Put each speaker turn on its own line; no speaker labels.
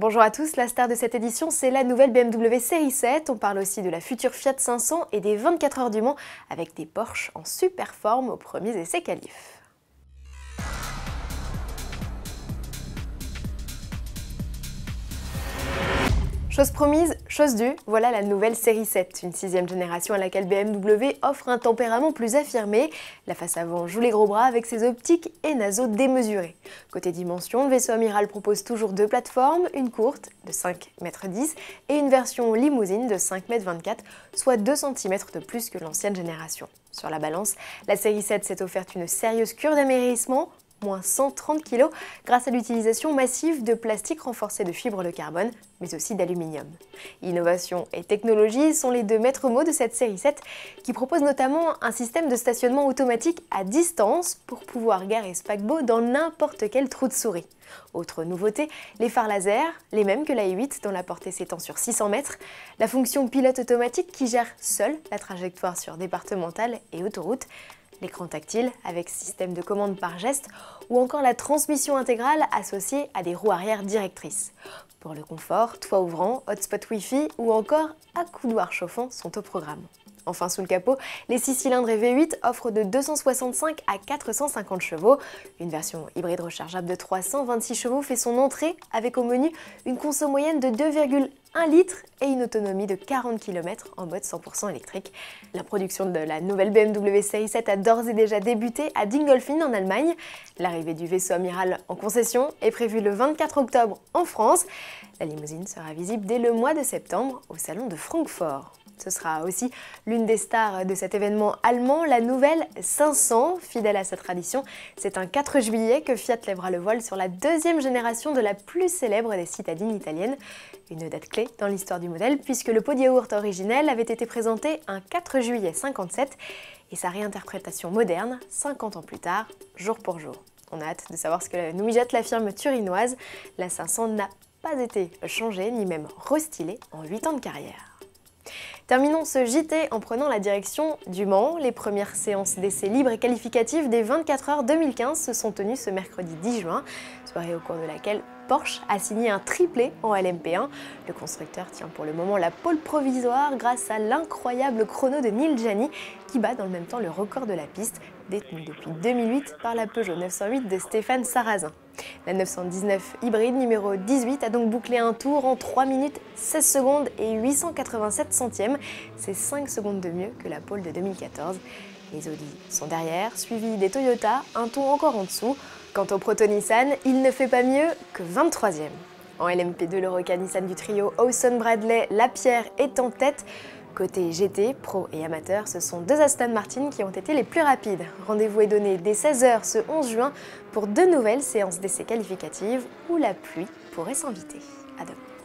Bonjour à tous, la star de cette édition, c'est la nouvelle BMW série 7. On parle aussi de la future Fiat 500 et des 24 heures du Mans avec des Porsche en super forme aux premiers essais qualifs. Chose promise, chose due, voilà la nouvelle série 7, une 6e génération à laquelle BMW offre un tempérament plus affirmé. La face avant joue les gros bras avec ses optiques et naseaux démesurés. Côté dimension, le vaisseau amiral propose toujours deux plateformes, une courte de 5,10 m et une version limousine de 5,24 m, soit 2 cm de plus que l'ancienne génération. Sur la balance, la série 7 s'est offerte une sérieuse cure d'amaigrissement, moins 130 kg, grâce à l'utilisation massive de plastique renforcé de fibres de carbone, mais aussi d'aluminium. Innovation et technologie sont les deux maîtres mots de cette série 7, qui propose notamment un système de stationnement automatique à distance pour pouvoir garer ce paquebot dans n'importe quel trou de souris. Autre nouveauté, les phares laser, les mêmes que la i8 dont la portée s'étend sur 600 mètres, la fonction pilote automatique qui gère seule la trajectoire sur départementale et autoroute, l'écran tactile avec système de commande par geste ou encore la transmission intégrale associée à des roues arrière directrices. Pour le confort, toit ouvrant, hotspot Wi-Fi ou encore accoudoir chauffant sont au programme. Enfin, sous le capot, les 6 cylindres et V8 offrent de 265 à 450 chevaux. Une version hybride rechargeable de 326 chevaux fait son entrée avec au menu une conso moyenne de 2,1 litres et une autonomie de 40 km en mode 100% électrique. La production de la nouvelle BMW série 7 a d'ores et déjà débuté à Dingolfing en Allemagne. L'arrivée du vaisseau amiral en concession est prévue le 24 octobre en France. La limousine sera visible dès le mois de septembre au salon de Francfort. Ce sera aussi l'une des stars de cet événement allemand, la nouvelle 500. Fidèle à sa tradition, c'est un 4 juillet que Fiat lèvera le voile sur la deuxième génération de la plus célèbre des citadines italiennes. Une date clé dans l'histoire du modèle puisque le pot de yaourt originel avait été présenté un 4 juillet 57 et sa réinterprétation moderne 50 ans plus tard, jour pour jour. On a hâte de savoir ce que nous mijette la firme turinoise. La 500 n'a pas été changée ni même restylée en 8 ans de carrière. Terminons ce JT en prenant la direction du Mans. Les premières séances d'essais libres et qualificatives des 24 heures 2015 se sont tenues ce mercredi 10 juin, soirée au cours de laquelle Porsche a signé un triplé en LMP1. Le constructeur tient pour le moment la pole provisoire grâce à l'incroyable chrono de Neel Jani qui bat dans le même temps le record de la piste, détenu depuis 2008 par la Peugeot 908 de Stéphane Sarrazin. La 919 hybride numéro 18 a donc bouclé un tour en 3 minutes 16 secondes et 887 centièmes. C'est 5 secondes de mieux que la pole de 2014. Les Audi sont derrière, suivis des Toyota, un tour encore en dessous. Quant au Proto Nissan, il ne fait pas mieux que 23e. En LMP2, le requin Nissan du trio Awson Bradley Lapierre est en tête. Côté GT, Pro et Amateur, ce sont deux Aston Martin qui ont été les plus rapides. Rendez-vous est donné dès 16 h ce 11 juin pour deux nouvelles séances d'essais qualificatives où la pluie pourrait s'inviter. À demain.